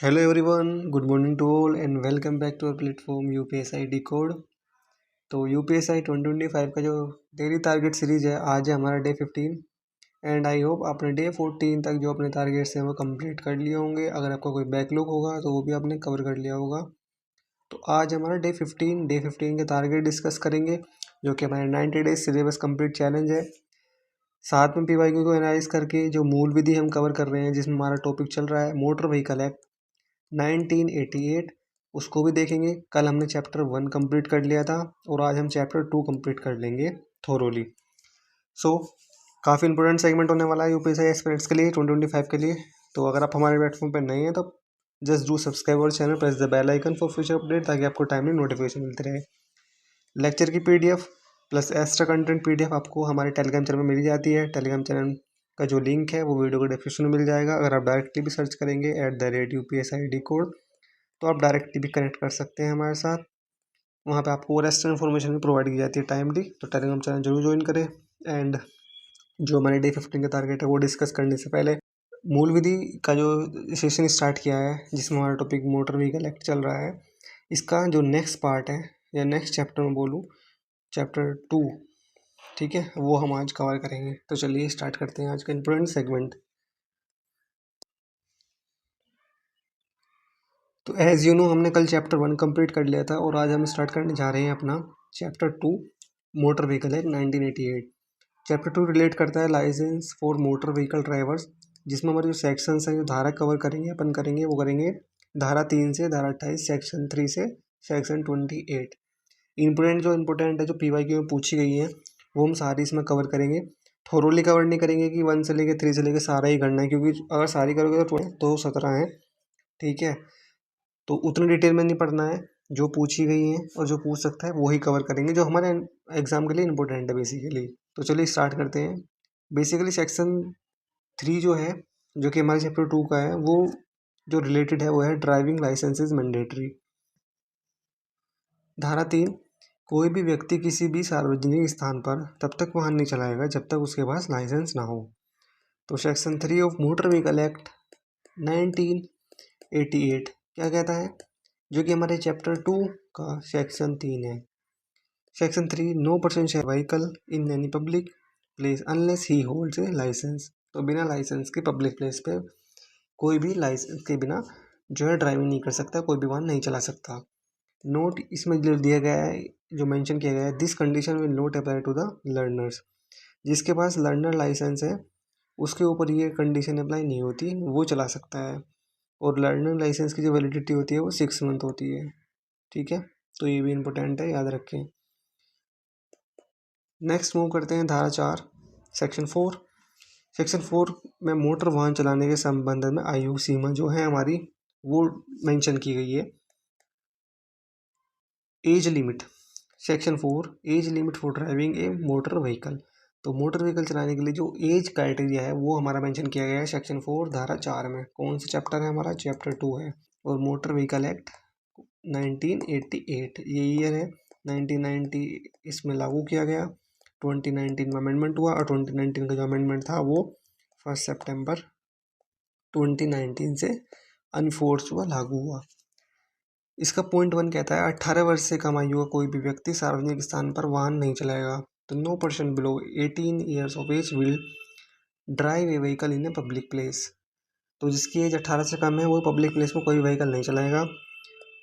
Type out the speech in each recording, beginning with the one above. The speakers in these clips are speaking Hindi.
Hello everyone, good morning to all and welcome back to our platform UPSI Decode। तो यूपीएसआई 2025 का जो डेली टारगेट सीरीज है, आज है हमारा डे 15 एंड आई होप आपने डे 14 तक जो अपने टारगेट्स हैं वो कंप्लीट कर लिए होंगे। अगर आपका कोई बैकलॉग होगा तो वो भी आपने कवर कर लिया होगा। तो आज हमारा डे 15 के टारगेट डिस्कस करेंगे, जो कि हमारे 90 डेज सिलेबस कंप्लीट चैलेंज है। साथ में पीवाईक्यू को एनालाइज करके जो मूल विधि हम कवर कर रहे हैं, जिसमें हमारा टॉपिक चल रहा है मोटर व्हीकल एक्ट 1988, उसको भी देखेंगे। कल हमने चैप्टर 1 कंप्लीट कर लिया था और आज हम चैप्टर 2 कंप्लीट कर लेंगे थोरोली। सो काफ़ी इंपॉर्टेंट सेगमेंट होने वाला है यूपीएससी एस्पिरेंट्स के लिए 2025 के लिए। तो अगर आप हमारे प्लेटफॉर्म पर नए हैं तो जस्ट डू सब्सक्राइब और channel, press the bell icon for future update, ताकि आपको टाइमली नोटिफिकेशन मिलती रहे। लेक्चर की PDF plus extra content PDF आपको हमारे टेलीग्राम चैनल में मिल जाती है। टेलीग्राम चैनल का जो लिंक है वो वीडियो को डिस्क्रिप्शन में मिल जाएगा। अगर आप डायरेक्टली भी सर्च करेंगे @UPSI Decode तो आप डायरेक्टली भी कनेक्ट कर सकते हैं हमारे साथ। वहाँ पे आपको रेस्ट इन्फॉर्मेशन भी प्रोवाइड की जाती है टाइमली। तो टेलीग्राम चैनल जरूर ज्वाइन करें। एंड जो हमारे डे 15 का टारगेट है वो डिस्कस करने से पहले मूल विधि का जो सेशन स्टार्ट किया है, जिसमें हमारा टॉपिक मोटर व्हीकल एक्ट चल रहा है, इसका जो नेक्स्ट पार्ट है या नेक्स्ट चैप्टर में बोलूँ, चैप्टर 2, ठीक है, वो हम आज कवर करेंगे। तो चलिए स्टार्ट करते हैं आज का इंपॉर्टेंट सेगमेंट। तो एज यू नो, हमने कल चैप्टर 1 कंप्लीट कर लिया था और आज हम स्टार्ट करने जा रहे हैं अपना chapter 2 motor vehicle act 1988। Chapter 2 relate करता है licence for motor vehicle drivers, जिसमें हमारे जो सेक्शंस हैं, जो धारा कवर करेंगे अपन करेंगे, वो करेंगे धारा 3 से धारा 28, सेक्शन 3 से सेक्शन 28। इंपॉर्टेंट है जो पीवाईक्यू में पूछी गई है वो हम सारी इसमें कवर करेंगे। थोरोली कवर नहीं करेंगे कि 1 से लेकर 3 से लेकर सारा ही करना है, क्योंकि अगर सारी करोगे तो 17 है, ठीक है। तो उतनी डिटेल में नहीं पढ़ना है, जो पूछी गई है और जो पूछ सकता है वही कवर करेंगे, जो हमारे एग्जाम के लिए इंपॉर्टेंट है बेसिकली। तो चलिए स्टार्ट करते हैं। बेसिकली सेक्शन 3 जो है, जो कि हमारे चैप्टर 2 का है, वो जो रिलेटेड है वो है ड्राइविंग लाइसेंस इज मैंडेटरी। धारा 3, कोई भी व्यक्ति किसी भी सार्वजनिक स्थान पर तब तक वाहन नहीं चलाएगा जब तक उसके पास लाइसेंस ना हो। तो section 3 of motor vehicle act 1988 क्या कहता है, जो कि हमारे चैप्टर 2 का सेक्शन 3 है। Section 3, no person share vehicle in any public place unless he holds a licence. तो बिना लाइसेंस के पब्लिक प्लेस पे कोई भी लाइसेंस के बिना जो है ड्राइविंग नहीं कर सकता, कोई भी वाहन नहीं चला सकता। नोट इसमें जो दिया गया है, जो मेंशन किया गया है, this condition will not apply to the learners. जिसके पास लर्नर लाइसेंस है उसके ऊपर ये कंडीशन अप्लाई नहीं होती, वो चला सकता है। और लर्नर लाइसेंस की जो वैलिडिटी होती है वो 6 मंथ होती है, ठीक है। तो ये भी इम्पोर्टेंट है, याद रखें। नेक्स्ट मूव करते हैं धारा 4 सेक्शन 4। सेक्शन 4 में मोटर वाहन चलाने के संबंध में आयु सीमा जो है हमारी, वो मेंशन की गई है। Age limit, section 4, age limit for driving A motor vehicle. तो मोटर व्हीकल चलाने के लिए जो एज क्राइटेरिया है वो हमारा मेंशन किया गया है सेक्शन 4 धारा 4 में। कौन सा चैप्टर है हमारा, चैप्टर 2 है। और मोटर व्हीकल एक्ट 1988 ये ईयर है, 1990 इसमें लागू किया गया। 2019 में अमेंडमेंट हुआ और 2019 का जो अमेंडमेंट था वो 1 सितंबर 2019 से अनफोर्स हुआ, लागू हुआ। इसका पॉइंट 1 कहता है 18 वर्ष से कम आयु का कोई भी व्यक्ति सार्वजनिक स्थान पर वाहन नहीं चलाएगा। तो no person below 18 years of age will drive a vehicle in a public place. तो जिसकी एज 18 से कम है वो पब्लिक प्लेस में कोई व्हीकल नहीं चलाएगा।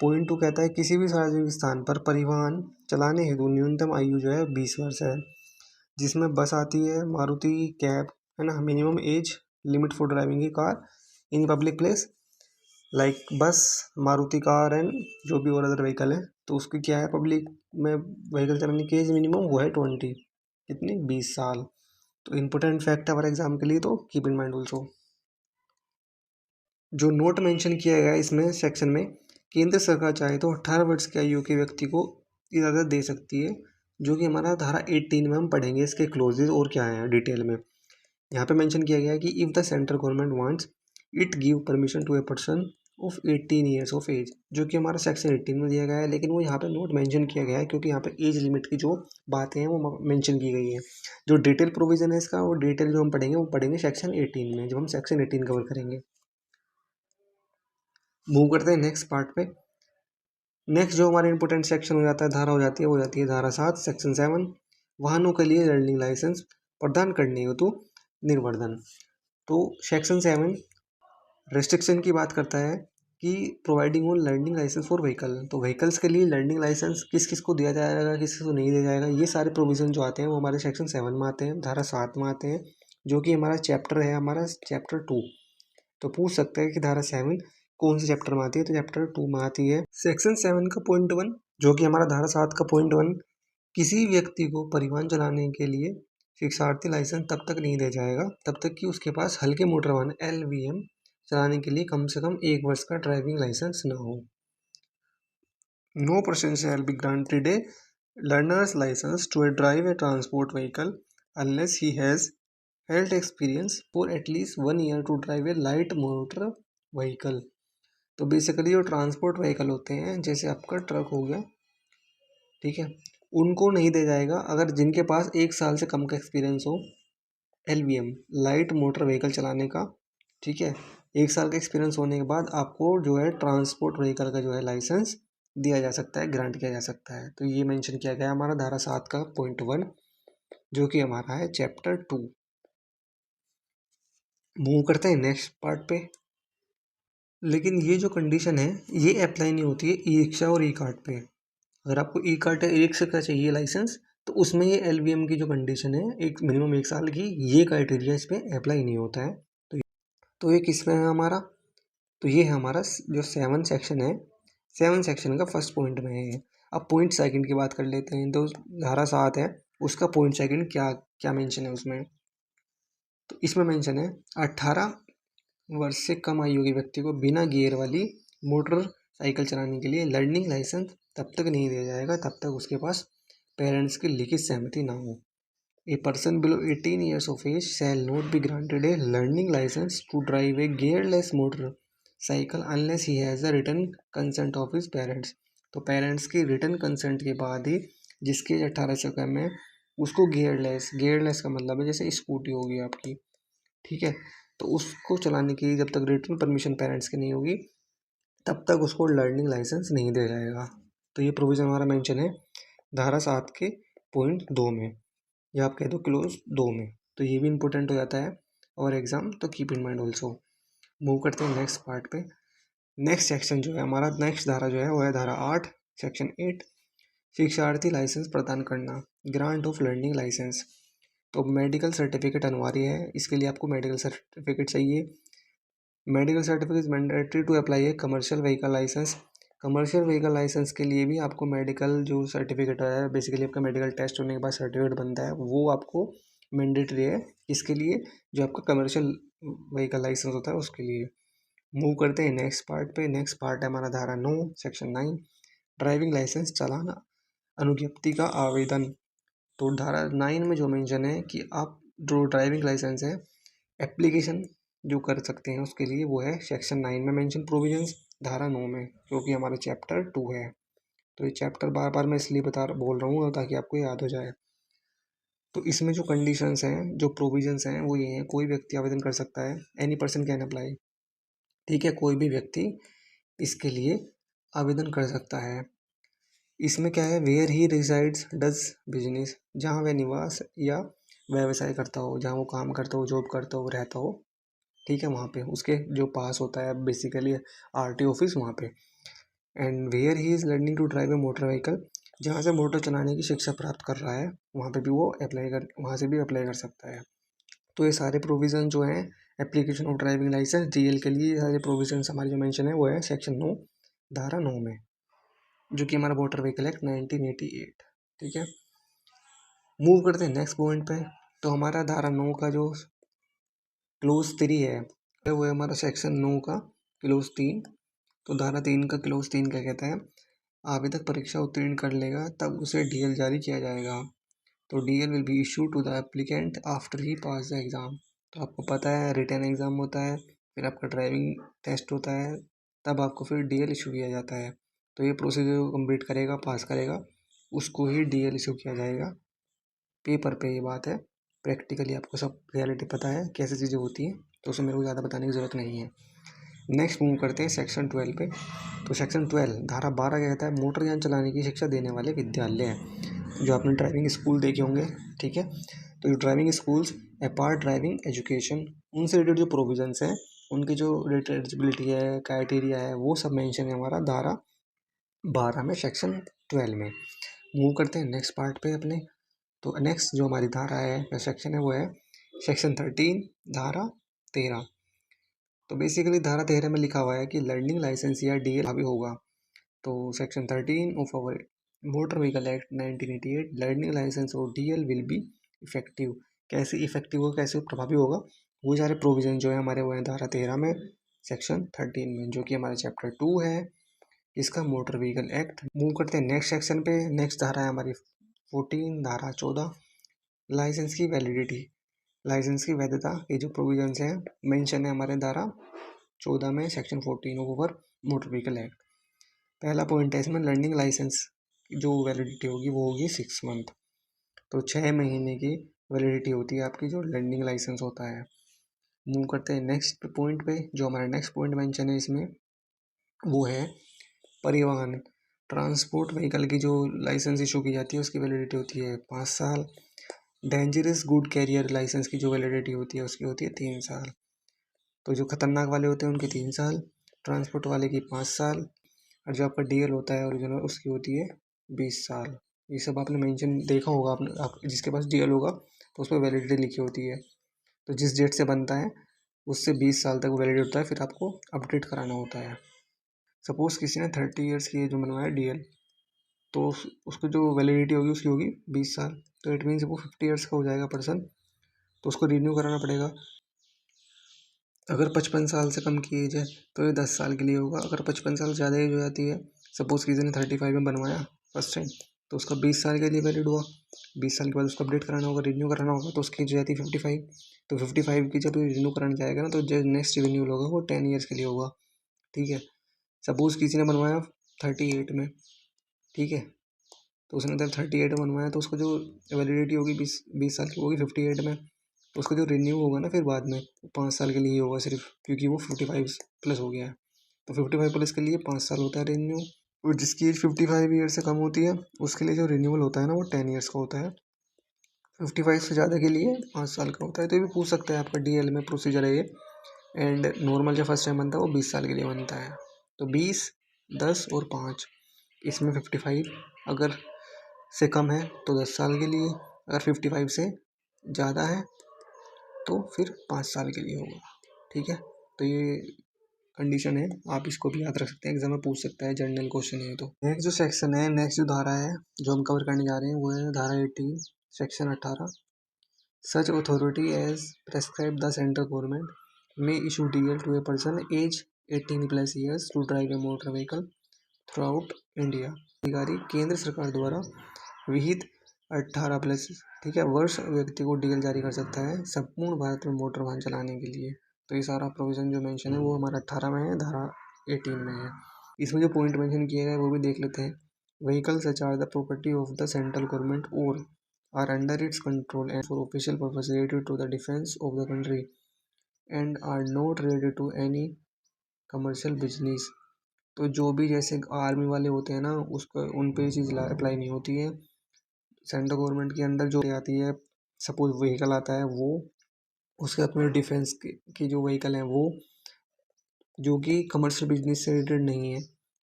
पॉइंट 2 कहता है किसी भी सार्वजनिक स्थान पर परिवहन चलाने हेतु न्यूनतम आयु जो है 20 वर्ष है, जिसमें बस आती है, मारुति कैब है ना। Minimum age limit for driving A car in public place like बस, मारुति कार एंड जो भी और अदर व्हीकल है, तो उसकी क्या है, पब्लिक में व्हीकल चलाने की एज मिनिमम वो है 20, कितनी, 20 साल। तो इम्पोर्टेंट फैक्ट है हमारे एग्जाम के लिए, तो कीप इन माइंड ऑल्सो। जो नोट मेंशन किया गया है इसमें सेक्शन में, केंद्र सरकार चाहे तो 18 वर्ष की आयु के व्यक्ति को इजाज़त दे सकती है, जो कि हमारा धारा 18 में हम पढ़ेंगे इसके क्लोजेज और क्या है डिटेल में। यहाँ पे मेंशन किया गया है कि if the central government wants it give permission to a person of 18 years of age, जो कि हमारा सेक्शन 18 में दिया गया है, लेकिन वो यहाँ पे नोट मेंशन किया गया है क्योंकि यहाँ पे एज लिमिट की जो बातें हैं वो मेंशन की गई है। जो डिटेल प्रोविजन है इसका, वो डिटेल जो हम पढ़ेंगे वो पढ़ेंगे सेक्शन 18 में, जब हम सेक्शन 18 कवर करेंगे। मूव करते हैं नेक्स्ट पार्ट पे। नेक्स्ट जो हमारा इंपॉर्टेंट सेक्शन हो जाता है, धारा हो जाती है, वो हो जाती है धारा 7 सेक्शन 7, वाहनों के लिए लर्निंग लाइसेंस प्रदान करने हेतु निर्वर्धन। तो सेक्शन 7 रेस्ट्रिक्शन की बात करता है कि providing on learning licence for vehicle. तो व्हीकल्स के लिए लर्निंग लाइसेंस किस किस को दिया जाएगा, किस किस को नहीं दिया जाएगा, ये सारे प्रोविजन जो आते हैं वो हमारे सेक्शन 7 में आते हैं, धारा 7 में आते हैं, जो कि हमारा चैप्टर है, हमारा चैप्टर 2। तो पूछ सकते हैं कि धारा 7 कौन से चैप्टर में आती है, तो चैप्टर 2 में आती है। सेक्शन 7 का पॉइंट 1, जो कि हमारा धारा 7 का पॉइंट 1, किसी व्यक्ति को परिवहन चलाने के लिए शिक्षार्थी लाइसेंस तब तक नहीं दिया जाएगा तब तक कि उसके पास हल्के मोटर वाहन LVM चलाने के लिए कम से कम 1 वर्ष का ड्राइविंग लाइसेंस न हो। No person shall be granted a learner's licence to drive a transport vehicle unless he has health experience for at least 1 year to drive a light motor vehicle. तो बेसिकली जो ट्रांसपोर्ट व्हीकल होते हैं, जैसे आपका ट्रक हो गया, ठीक है, उनको नहीं दिया जाएगा अगर जिनके पास 1 साल से कम का एक्सपीरियंस हो LVM लाइट मोटर व्हीकल चलाने का, ठीक है। 1 साल का एक्सपीरियंस होने के बाद आपको जो है ट्रांसपोर्ट व्हीकल का जो है लाइसेंस दिया जा सकता है, ग्रांट किया जा सकता है। तो ये मेंशन किया गया हमारा धारा 7 का पॉइंट 1, जो कि हमारा है चैप्टर 2। मूव करते हैं नेक्स्ट पार्ट पे। लेकिन ये जो कंडीशन है ये अप्लाई नहीं होती है ई रिक्शा और ई कार्ट पे। अगर आपको ई कार्ट या ई रिक्शा का चाहिए लाइसेंस, तो उसमें ये LVM की जो कंडीशन है, एक मिनिमम 1 साल की, ये क्राइटेरिया इस पर अप्लाई नहीं होता है। तो ये किस में है हमारा, तो ये है हमारा जो 7 सेक्शन है, 7 सेक्शन का फर्स्ट पॉइंट में है। अब पॉइंट सेकंड की बात कर लेते हैं। तो धारा 7 है, उसका पॉइंट सेकंड क्या क्या मेंशन है उसमें। तो इसमें मेंशन है 18 वर्ष से कम आयु के व्यक्ति को बिना गियर वाली मोटर साइकिल चलाने के लिए लर्निंग लाइसेंस तब तक नहीं दिया जाएगा तब तक उसके पास पेरेंट्स की लिखित सहमति ना हो। A person below 18 years of age shall not be granted a learning license to drive a gearless motor cycle unless he has a written consent of his parents। तो पेरेंट्स की रिटर्न कंसेंट के बाद ही जिसकी एज 18 से कम है उसको गेयरलेस का मतलब है जैसे स्कूटी होगी आपकी, ठीक है, तो उसको चलाने की जब तक रिटर्न परमिशन पेरेंट्स की नहीं होगी तब तक उसको लर्निंग लाइसेंस नहीं दिया जाएगा। तो ये प्रोविज़न हमारा मेंशन है धारा 7 के पॉइंट 2 में, या आप कह दो क्लोज 2 में। तो ये भी इंपॉर्टेंट हो जाता है और एग्ज़ाम, तो keep in mind also. Move करते हैं नेक्स्ट पार्ट पे। नेक्स्ट सेक्शन जो है हमारा, नेक्स्ट धारा जो है वो है धारा 8 सेक्शन 8, शिक्षार्थी लाइसेंस प्रदान करना, ग्रांट ऑफ लर्निंग लाइसेंस। तो मेडिकल सर्टिफिकेट अनिवार्य है, इसके लिए आपको मेडिकल सर्टिफिकेट चाहिए। Medical certificate is mandatory to apply a commercial vehicle licence. Commercial vehicle licence के लिए भी आपको मेडिकल जो सर्टिफिकेट है, बेसिकली आपका मेडिकल टेस्ट होने के बाद सर्टिफिकेट बनता है, वो आपको मैंडेटरी है इसके लिए, जो आपका कमर्शियल व्हीकल लाइसेंस होता है उसके लिए। मूव करते हैं नेक्स्ट पार्ट पे। नेक्स्ट पार्ट है हमारा धारा 9 सेक्शन 9, ड्राइविंग लाइसेंस चालान अनुज्ञप्ति का आवेदन। तो धारा 9 में जो मेंशन है कि आप जो ड्राइविंग लाइसेंस है एप्लीकेशन जो कर सकते हैं उसके लिए, वो है सेक्शन 9 में मेंशन प्रोविजंस, धारा 9 में, क्योंकि हमारा चैप्टर 2 है। तो ये चैप्टर बार बार मैं इसलिए बोल रहा हूँ ताकि आपको याद हो जाए। तो इसमें जो कंडीशंस हैं, जो प्रोविजंस हैं, वो ये हैं, कोई व्यक्ति आवेदन कर सकता है, एनी पर्सन कैन अप्लाई, ठीक है, कोई भी व्यक्ति इसके लिए आवेदन कर सकता है। इसमें क्या है, where he resides does business, जहाँ वह निवास या व्यवसाय करता हो, जहाँ वो काम करता हो, जॉब करता हो, रहता हो, ठीक है, वहाँ पे उसके जो पास होता है बेसिकली RT ऑफिस वहाँ पे। And where he is learning to drive a motor vehicle, जहाँ से मोटर चलाने की शिक्षा प्राप्त कर रहा है वहाँ पे भी वो वहाँ से भी अप्लाई कर सकता है। तो ये सारे प्रोविज़न जो हैं application of driving licence DL के लिए, सारे प्रोविजन हमारे जो मेंशन है वो है सेक्शन 9 धारा 9 में, जो कि हमारा मोटर व्हीकल एक्ट 1988, ठीक है। मूव करते हैं नेक्स्ट पॉइंट पे। तो हमारा धारा 9 का जो क्लोज 3 है वो है हमारा सेक्शन 9 का क्लोज 3। तो धारा 3 का क्लोज 3 क्या कहता है, आवेदक परीक्षा उत्तीर्ण कर लेगा तब उसे DL जारी किया जाएगा। तो DL will be issue to the applicant after he pass the exam. तो आपको पता है रिटन एग्ज़ाम होता है, फिर आपका ड्राइविंग टेस्ट होता है, तब आपको फिर DL इशू किया जाता है। तो ये प्रोसीजर को कम्प्लीट करेगा, पास करेगा, उसको ही DL इशू किया जाएगा। पेपर पे ये बात है, प्रैक्टिकली आपको सब रियलिटी पता है कैसे चीज़ें होती हैं, तो उसमें मेरे को ज़्यादा बताने की ज़रूरत नहीं है। नेक्स्ट मूव करते हैं सेक्शन 12 पे। तो सेक्शन 12 धारा 12 क्या कहता है, मोटर यान चलाने की शिक्षा देने वाले विद्यालय हैं। जो आपने ड्राइविंग स्कूल देखे होंगे, ठीक है। तो जो driving schools apart driving education, उनसे रिलेटेड जो प्रोविजंस हैं, उनकी जो एलिजिबिलिटी है, क्राइटेरिया है, वो सब मेंशन है हमारा धारा 12 में, सेक्शन 12 में। मूव करते हैं नेक्स्ट पार्ट पे अपने। तो नेक्स्ट जो हमारी धारा है या सेक्शन है वो है सेक्शन 13 धारा 13। तो बेसिकली धारा 13 में लिखा हुआ है कि लर्निंग लाइसेंस या डीएल हावी होगा। तो section 13 of our motor vehicle act 1988, learning licence और डीएल विल बी इफेक्टिव। कैसे इफेक्टिव होगा, कैसे प्रभावी होगा, वो सारे प्रोविजन जो है हमारे वो हैं धारा 13 में, सेक्शन 13 में, जो कि हमारा चैप्टर 2 है इसका, मोटर व्हीकल एक्ट। मूव करते हैं नेक्स्ट सेक्शन पे। नेक्स्ट धारा है हमारी 14 धारा 14, लाइसेंस की वैलिडिटी। लाइसेंस की वैधता के जो प्रोविजंस हैं मेंशन है हमारे धारा 14 में, section 14 of over motor vehicle act. पहला पॉइंट है इसमें, लर्निंग लाइसेंस जो वैलिडिटी होगी वो होगी 6 मंथ। तो 6 महीने की वैलिडिटी होती है आपकी जो लर्निंग लाइसेंस होता है। मूव करते हैं नेक्स्ट पॉइंट पे। जो हमारा नेक्स्ट पॉइंट मेंशन है इसमें वो है परिवहन, ट्रांसपोर्ट व्हीकल की जो लाइसेंस इशू की जाती है उसकी वैलिडिटी होती है 5 साल। डेंजरस गुड कैरियर लाइसेंस की जो वैलिडिटी होती है उसकी होती है 3 साल। तो जो खतरनाक वाले होते हैं उनके 3 साल, ट्रांसपोर्ट वाले की 5 साल, और जो आपका डीएल होता है ओरिजिनल उसकी होती है 20 साल। ये सब आपने मेंशन देखा होगा, आप जिसके पास डीएल होगा तो उस पर वैलिडिटी लिखी होती है। तो जिस डेट से बनता है उससे 20 साल तक वैलिड होता है, फिर आपको अपडेट कराना होता है। सपोज़ किसी ने 30 ईयर्स की एज में बनवाया डीएल, तो उसको जो वैलिडिटी होगी उसकी होगी 20 साल। तो इट मीन्स वो 50 ईयर्स का हो जाएगा पर्सन, तो उसको रिन्यू कराना पड़ेगा। अगर 55 साल से कम की एज है तो ये 10 साल के लिए होगा। अगर 55 साल से ज़्यादा एज हो जाती है, सपोज़ किसी ने 35 में बनवाया फर्स्ट टाइम, तो उसका 20 साल के लिए वैलिड हुआ। 20 साल के बाद उसको अपडेट कराना होगा, रिन्यू कराना होगा, तो उसकी एज हो जाती है 55। तो 55 की जब रिन्यू कराने जाएगा ना, तो जो नेक्स्ट रिन्यूअल होगा वो 10 ईयर्स के लिए होगा, ठीक है। सपोज़ किसी ने बनवाया 38 में, ठीक है, तो उसने जब 38 में बनवाया तो उसको जो वैलिडिटी होगी 20 साल की होगी 58 में। तो उसका जो रिन्यू होगा ना फिर बाद में, 5 साल के लिए ही होगा सिर्फ, क्योंकि वो 55 प्लस हो गया है। तो 55 प्लस के लिए 5 साल होता है रिन्यू। और जिसकी एज 55 ईयर से कम होती है उसके लिए जो रिन्यूअल होता है ना वो 10 ईयर्स का होता है। 55 से ज़्यादा के लिए 5 साल का होता है। तो ये भी पूछ सकते हैं, आपका डीएल में प्रोसीजर है ये। एंड नॉर्मल जो फर्स्ट टाइम बनता है वो 20 साल के लिए बनता है। तो 20, 10 और 5, इसमें 55 अगर से कम है तो 10 साल के लिए, अगर 55 से ज़्यादा है तो फिर 5 साल के लिए होगा, ठीक है। तो ये कंडीशन है, आप इसको भी याद रख सकते हैं, एग्जाम में पूछ सकता है, जनरल क्वेश्चन है। तो नेक्स्ट जो सेक्शन है, नेक्स्ट जो धारा है जो हम कवर करने जा रहे हैं वो है धारा 18 section 18। Such authority as prescribe the central government may issue DL to a person age 18 plus years to drive a motor vehicle throughout India. अधिकारी केंद्र सरकार द्वारा विहित 18 प्लस, ठीक है, वर्ष व्यक्ति को डीएल जारी कर सकता है संपूर्ण भारत में मोटर वाहन चलाने के लिए। तो ये सारा प्रोविज़न जो मेंशन है वो हमारा 18 में है, धारा 18 में है। इसमें जो पॉइंट मेंशन किए गए वो भी देख लेते हैं। Vehicle such are the property of the central government और are under its control and for official purpose related to the defence of the country and are not related to any commercial business. तो जो भी जैसे आर्मी वाले होते हैं ना, उसको उन पे ये चीज़ अप्लाई नहीं होती है। सेंट्रल गवर्नमेंट के अंडर जो आती है, सपोज व्हीकल आता है वो, उसके अपने डिफेंस की जो व्हीकल हैं वो, जो कि कमर्शियल बिजनेस से रिलेटेड नहीं है,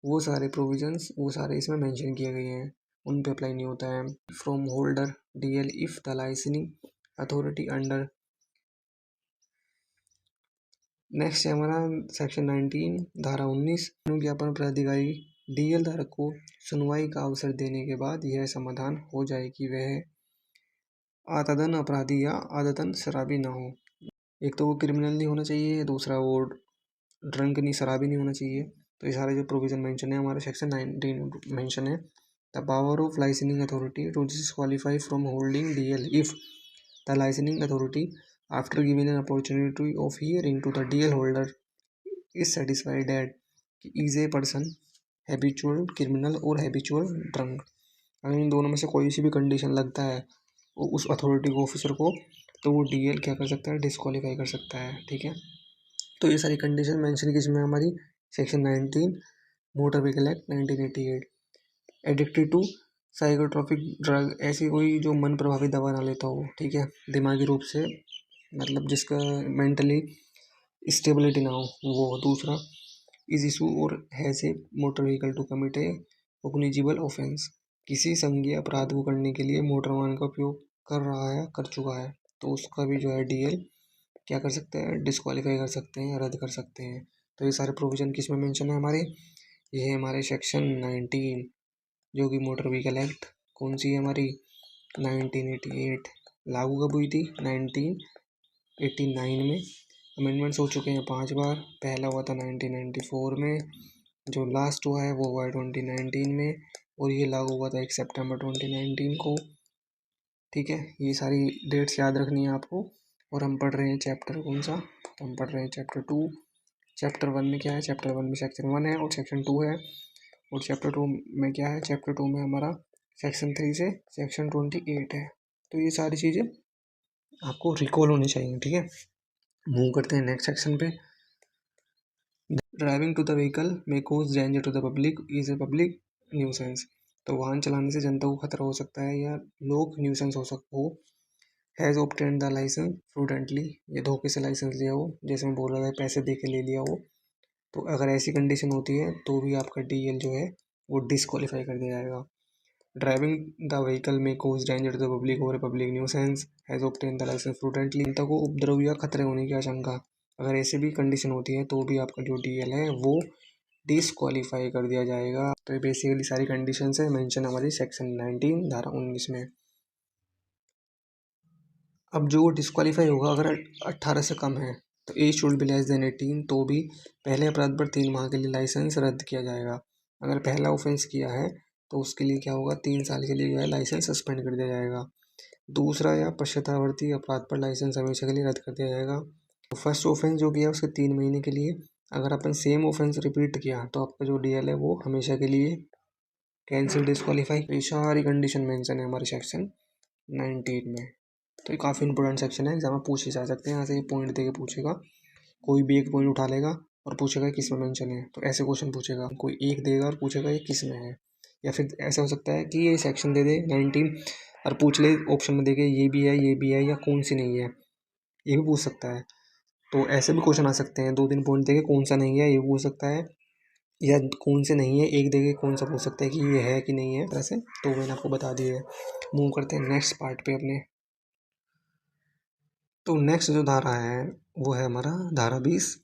वो सारे प्रोविजंस वो सारे इसमें मेंशन किए गए हैं, उन पे अप्लाई नहीं होता है। From holder DL if the licensing authority under. Next है हमारा सेक्शन 19 धारा 19, ज्ञापन प्राधिकारी डीएल धारक को सुनवाई का अवसर देने के बाद यह समाधान हो जाए कि वह आदतन अपराधी या आदतन शराबी ना हो। एक तो वो क्रिमिनल नहीं होना चाहिए, दूसरा वो ड्रंक नहीं, शराबी नहीं होना चाहिए। तो ये सारे जो प्रोविज़न मेंशन है हमारे सेक्शन 19 मेंशन है। The power of licensing authority to disqualify from holding DL if the licensing authority after giving an opportunity of hearing to the DL holder is satisfied that is a person habitual criminal और हैबिचुअल ड्रंक। अगर इन दोनों में से कोई सी भी कंडीशन लगता है उस अथॉरिटी को, ऑफिसर को, तो वो डीएल क्या कर सकता है, डिस्क्वालीफाई कर सकता है, ठीक है। तो ये सारी कंडीशन मेंशन किसमें हमारी section 19 motor vehicle act 1988। Addicted to psychotropic drug, ऐसी कोई जो मन प्रभावित दवा ना लेता हो, ठीक है, दिमागी रूप से मतलब जिसका मेंटली स्टेबिलिटी ना हो वो। दूसरा इज इशू और has a motor vehicle to commit a cognizable offence, किसी संज्ञेय अपराध को करने के लिए मोटर वाहन का उपयोग कर रहा है, कर चुका है, तो उसका भी जो है डीएल क्या कर सकते हैं, डिस्क्वालीफाई कर सकते हैं, रद्द कर सकते हैं। तो ये सारे प्रोविजन किस में मेंशन है हमारे, ये है हमारे सेक्शन 19 जो कि मोटर व्हीकल एक्ट कौन सी है हमारी 1988। लागू कब हुई थी 1989 में। अमेंडमेंट्स हो चुके हैं 5 बार। पहला हुआ था 1994 में, जो लास्ट हुआ है वो हुआ है 2019 में, और ये लागू हुआ था 1 सितंबर 2019 को। ठीक है, ये सारी डेट्स याद रखनी है आपको। और हम पढ़ रहे हैं चैप्टर कौन सा, तो हम पढ़ रहे हैं चैप्टर 2। चैप्टर 1 में क्या है, चैप्टर 1 में सेक्शन 1 है और सेक्शन 2 है। और चैप्टर 2 में क्या है, चैप्टर 2 में हमारा सेक्शन 3 से सेक्शन 28 है। तो ये सारी चीज़ें आपको रिकॉल होनी चाहिए, ठीक है। मूव करते हैं नेक्स्ट सेक्शन पे। Driving to the vehicle may cause danger to the public is a public nuisance, तो वाहन चलाने से जनता को खतरा हो सकता है या लोग न्यूसेंस हो। Has obtained the licence prudently, ये धोखे से लाइसेंस लिया हो, जैसे मैं बोल रहा था पैसे दे के ले लिया हो, तो अगर ऐसी कंडीशन होती है तो भी आपका डीएल जो है वो डिस्क्वालीफाई कर दिया जाएगा। ड्राइविंग द व्हीकल में cause danger to the public और public nuisance has obtained the licence prudently, जनता को उपद्रव या खतरे होने की आशंका, अगर ऐसी भी कंडीशन होती है तो भी आपका जो डीएल है वो डिस्क्वालीफाई कर दिया जाएगा। तो ये बेसिकली सारी कंडीशन है मेंशन हमारी सेक्शन 19 धारा 19 में। अब जो डिस्क्वालीफाई होगा अगर 18 से कम है तो age should be less than 18, तो भी पहले अपराध पर 3 माह के लिए लाइसेंस रद्द किया जाएगा। अगर पहला ऑफेंस किया है तो उसके लिए क्या होगा, 3 साल के लिए जो है लाइसेंस सस्पेंड कर दिया जाएगा। दूसरा या पश्चातावर्ती अपराध पर लाइसेंस हमेशा के लिए रद्द कर दिया जाएगा। फर्स्ट ऑफेंस जो किया उसके 3 महीने के लिए, अगर अपन सेम ऑफेंस रिपीट किया तो आपका जो डीएल है वो हमेशा के लिए कैंसिल डिस्क्वालीफाई। ये सारी कंडीशन मेंशन है हमारे सेक्शन 19 में। तो ये काफ़ी इंपॉर्टेंट सेक्शन है, एग्जाम में पूछे जा सकते हैं, यहाँ से ये पॉइंट दे के पूछेगा, कोई भी एक पॉइंट उठा लेगा और पूछेगा किस में मेंशन है, तो ऐसे क्वेश्चन पूछेगा, कोई एक देगा और पूछेगा ये किस में है। या फिर ऐसा हो सकता है कि ये सेक्शन दे दे 19 और पूछ ले ऑप्शन में देके ये भी है ये भी है या कौन सी नहीं है, ये भी पूछ सकता है। तो ऐसे भी क्वेश्चन आ सकते हैं, 2-3 पॉइंट देके कौन सा नहीं है ये पूछ सकता है, या कौन से नहीं है एक देके कौन सा पूछ सकता है कि ये है कि नहीं है, वैसे तो मैंने आपको बता दिया है। मूव करते हैं नेक्स्ट पार्ट पे अपने। तो नेक्स्ट जो धारा है वो है हमारा धारा 20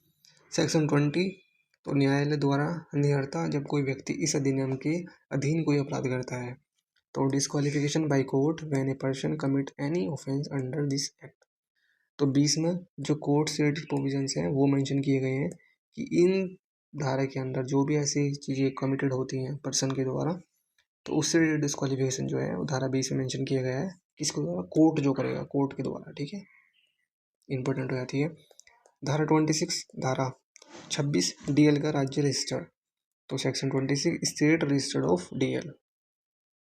सेक्शन 20। तो न्यायालय द्वारा निहरता जब कोई व्यक्ति इस अधिनियम के अधीन कोई अपराध करता है, तो disqualification by court when a person commit any offence under this act. तो 20 में जो कोर्ट से रिलेटेड प्रोविजंस हैं वो मेंशन किए गए हैं कि इन धारा के अंदर जो भी ऐसी चीज़ें कमिटेड होती हैं पर्सन के द्वारा, तो उससे रिलेटेड डिस्क्वालिफिकेशन जो है वो धारा 20 में मेंशन किया गया है। किसके द्वारा, कोर्ट जो करेगा, कोर्ट के द्वारा, ठीक है, इंपॉर्टेंट हो जाती है। धारा 26 धारा 26 डीएल का राज्य रजिस्टर, तो section 26 state registered of DL.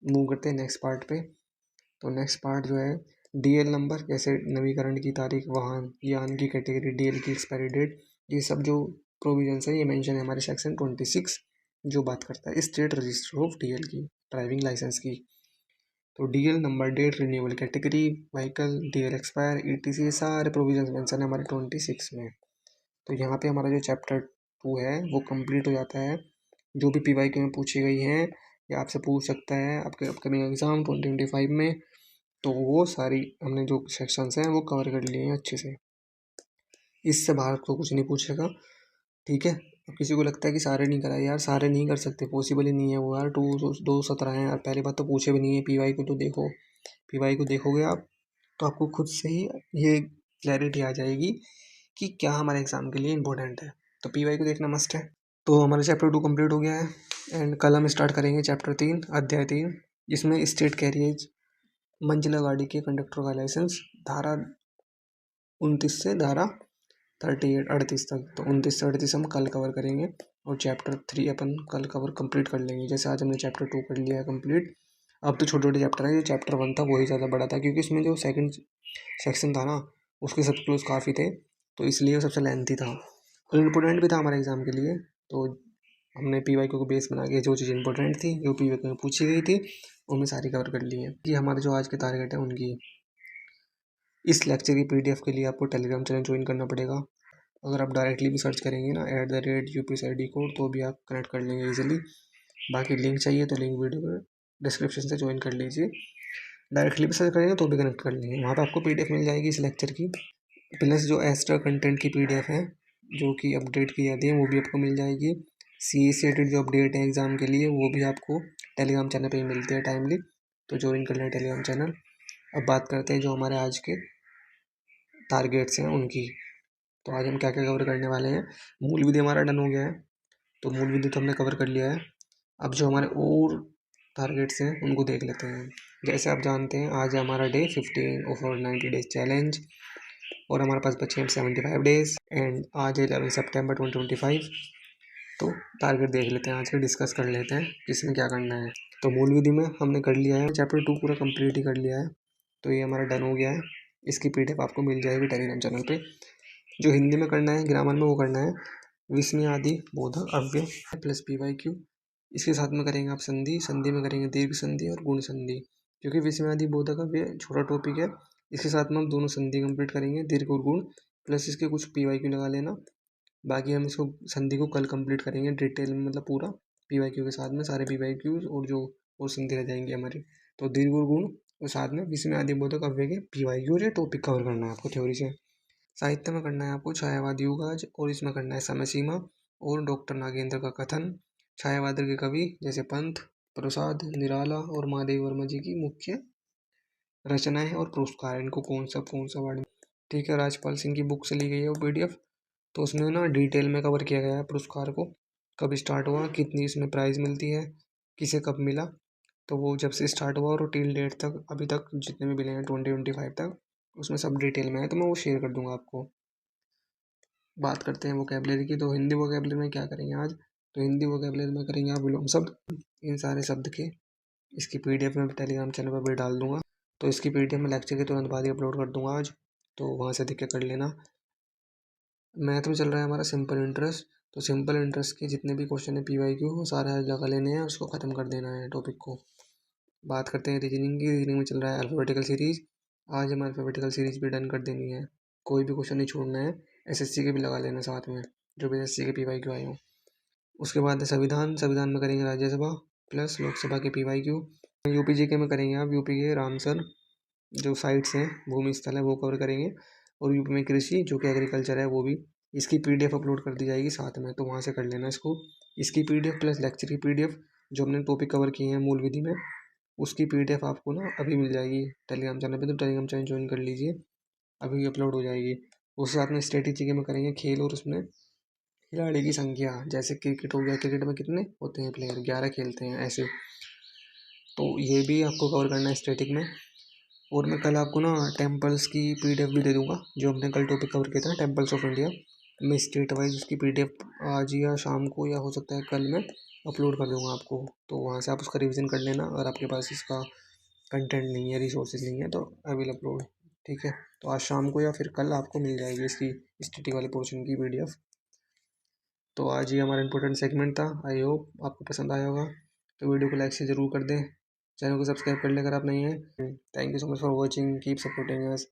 Move करते हैं नेक्स्ट पार्ट पे। तो नेक्स्ट पार्ट जो है डीएल नंबर, जैसे नवीकरण की तारीख, वाहन, यान की कैटेगरी, डीएल की एक्सपायरी डेट, ये सब जो प्रोविजंस है ये मेंशन है हमारे सेक्शन 26 जो बात करता है स्टेट रजिस्टर ऑफ डीएल की, ड्राइविंग लाइसेंस की। तो DL number, date, renewable category, vehicle, DL expire, E T C, सारे प्रोविजंस मेंशन है हमारे 26 में। तो यहाँ पे हमारा जो चैप्टर 2 है वो कंप्लीट हो जाता है। जो भी पीवाईक्यू में पूछी गई हैं या आपसे पूछ सकता है आपके अपकमिंग एग्जाम 2025 में, तो वो सारी हमने जो सेक्शंस हैं वो कवर कर लिए हैं अच्छे से। इससे बाहर तो कुछ नहीं पूछेगा, ठीक है। अब किसी को लगता है कि सारे नहीं कराए, यार सारे नहीं कर सकते, पॉसिबल ही नहीं है वो यार, 217 हैं यार, पहली बात तो पूछे भी नहीं है। पीवाई को तो देखो, पीवाई को देखोगे आप तो आपको खुद से ही ये क्लैरिटी आ जाएगी कि क्या हमारे एग्ज़ाम के लिए इम्पोर्टेंट है। तो पीवाई को देखना मस्ट है। तो हमारा चैप्टर 2 कंप्लीट हो गया है एंड कल हम स्टार्ट करेंगे चैप्टर 3 अध्याय 3, जिसमें स्टेट कैरियज मंजिला गाड़ी के कंडक्टर का लाइसेंस, धारा 29 से धारा 38 तक। तो 29 से 38 हम कल कवर करेंगे और चैप्टर 3 अपन कल कवर कंप्लीट कर लेंगे। जैसे आज हमने चैप्टर 2 कर लिया है कंप्लीट। अब तो छोटे छोटे चैप्टर है, जो चैप्टर 1 था वही ज़्यादा बड़ा था, क्योंकि इसमें जो सेकंड सेक्शन था ना उसके सब क्लोज काफ़ी थे, तो इसलिए सबसे लेंथी था। और इम्पोर्टेंट भी था हमारे एग्ज़ाम के लिए। तो हमने PYQ को बेस बना के जो चीज़ इंपॉर्टेंट थी, जो PYQ में पूछी गई थी, उनमें सारी कवर कर ली है। ये हमारे जो आज के टारगेट है उनकी। इस लेक्चर की PDF के लिए आपको टेलीग्राम चैनल ज्वाइन करना पड़ेगा। अगर आप डायरेक्टली भी सर्च करेंगे ना @UPSI Decode, तो भी आप कनेक्ट कर लेंगे ईजिली। बाकी लिंक चाहिए तो लिंक वीडियो में डिस्क्रिप्शन से ज्वाइन कर लीजिए। डायरेक्टली भी सर्च करेंगे तो भी कनेक्ट कर लेंगे। वहाँ पर आपको PDF मिल जाएगी इस लेक्चर की, प्लस जो एक्स्ट्रा कंटेंट की PDF है जो कि अपडेट की जाती है वो भी आपको मिल जाएगी। CA से रिलेटेड जो अपडेट है एग्ज़ाम के लिए वो भी आपको टेलीग्राम चैनल पे ही मिलती है टाइमली, तो ज्वाइन कर लें टेलीग्राम चैनल। अब बात करते हैं जो हमारे आज के टारगेट्स हैं उनकी। तो आज हम क्या क्या कवर करने वाले हैं। मूल विधि हमारा डन हो गया है, तो मूल विधि तो हमने कवर कर लिया है। अब जो हमारे और टारगेट्स हैं उनको देख लेते हैं। जैसे आप जानते हैं आज है हमारा डे 15 ऑफ और 90 डेज चैलेंज, और हमारे पास बचे हैं 75 डेज, एंड आज है 11 सितंबर 2025। तो टारगेट देख लेते हैं, आज के डिस्कस कर लेते हैं किसमें क्या करना है। तो मूल विधि में हमने कर लिया है, चैप्टर 2 पूरा कंप्लीट ही कर लिया है, तो ये हमारा डन हो गया है। इसकी PDF आपको मिल जाएगी टेलीग्राम चैनल पे। जो हिंदी में करना है, ग्रामर में, वो करना है विस्मय आदि बोधक अव्यय प्लस PYQ। इसके साथ में करेंगे आप संधि, संधि में करेंगे दीर्घ संधि और गुण संधि, क्योंकि विस्मय आदि बोधक अव्यय छोटा टॉपिक है। इसके साथ में हम दोनों संधि कंप्लीट करेंगे, दीर्घ और गुण, प्लस इसके कुछ PYQ लगा लेना। बाकी हम इसको संधि को कल कंप्लीट करेंगे डिटेल में, मतलब पूरा PYQ के साथ में सारे PYQ और जो और संधि रह जाएंगे हमारी। तो दीर्घ और गुण और साथ में विस्मय आदि बोधक अव्यय के PYQ और ये टॉपिक कवर करना है आपको थ्योरी से। साहित्य में करना है आपको छायावाद युग आज, और इसमें करना है समय सीमा और डॉक्टर नागेंद्र का कथन। छायावाद के कवि जैसे पंत, प्रसाद, निराला और महादेव वर्मा जी की मुख्य रचनाएं और पुरस्कार, इनको कौन सा अवार्ड। ठीक है, राजपाल सिंह की बुक से ली गई है वो PDF। तो उसमें ना डिटेल में कवर किया गया है पुरस्कार को, कब स्टार्ट हुआ, कितनी इसमें प्राइज़ मिलती है, किसे कब मिला। तो वो जब से स्टार्ट हुआ और टिल डेट तक अभी तक जितने भी मिले हैं 2025 तक, उसमें सब डिटेल में है, तो मैं वो शेयर कर दूंगा आपको। बात करते हैं वोकेबलरी की। तो हिंदी वोकेबलरी में क्या करेंगे आज, तो हिंदी वोकेबलरी में करेंगे आप विलोम शब्द। इन सारे शब्द के इसकी PDF में टेलीग्राम चैनल पर भी डाल दूंगा, तो इसकी PDF में लेक्चर के तुरंत बाद ही अपलोड कर दूंगा आज, तो वहाँ से देख के कर लेना। मैथ में चल रहा है हमारा सिंपल इंटरेस्ट, तो सिंपल इंटरेस्ट के जितने भी क्वेश्चन है PYQ वो सारा लगा लेने हैं, उसको ख़त्म कर देना है टॉपिक को। बात करते हैं रीजनिंग की। रीजनिंग में चल रहा है अल्फ़ाबेटिकल सीरीज़, आज हमें अल्फ़ाबेटिकल सीरीज़ भी डन कर देनी है, कोई भी क्वेश्चन नहीं छोड़ना है। SSC के भी लगा लेना साथ में, जो भी SSC के PYQ आए हों। उसके बाद है संविधान, संविधान में करेंगे राज्यसभा प्लस लोकसभा के PYQ। UPGK में करेंगे आप यूपी के रामसर जो साइट्स हैं, भूमि स्थल है, वो कवर करेंगे। और यूपी में कृषि जो कि एग्रीकल्चर है वो भी। इसकी PDF अपलोड कर दी जाएगी साथ में, तो वहाँ से कर लेना इसको। इसकी PDF प्लस लेक्चर की PDF जो हमने टॉपिक कवर किए हैं मूल विधि में, उसकी PDF आपको ना अभी मिल जाएगी टेलीग्राम चैनल पे, तो टेलीग्राम चैनल ज्वाइन कर लीजिए, अभी अपलोड हो जाएगी। उसके साथ में स्ट्रेटेजी के में करेंगे खेल, और उसमें खिलाड़ी की संख्या, जैसे क्रिकेट हो गया, क्रिकेट में कितने होते हैं प्लेयर, 11 खेलते हैं ऐसे, तो ये भी आपको कवर करना है स्टैटिक में। और मैं कल आपको ना टेम्पल्स की PDF भी दे दूंगा, जो हमने कल टॉपिक कवर किया था टेम्पल्स ऑफ इंडिया। मैं स्टेट वाइज उसकी PDF आज या शाम को या हो सकता है कल में अपलोड कर दूंगा आपको, तो वहाँ से आप उसका रिवीजन कर लेना। अगर आपके पास इसका कंटेंट नहीं है, रिसोर्सेज नहीं है, तो आई विल अपलोड। ठीक है, तो आज शाम को या फिर कल आपको मिल जाएगी इसकी स्टैटिक वाले पोर्शन की PDF। तो आज ये हमारा इंपॉर्टेंट सेगमेंट था, आई होप आपको पसंद आया होगा। तो वीडियो को लाइक से ज़रूर कर दें, चैनल को सब्सक्राइब कर लें अगर आप नहीं हैं। Thank you so much for watching, keep supporting us.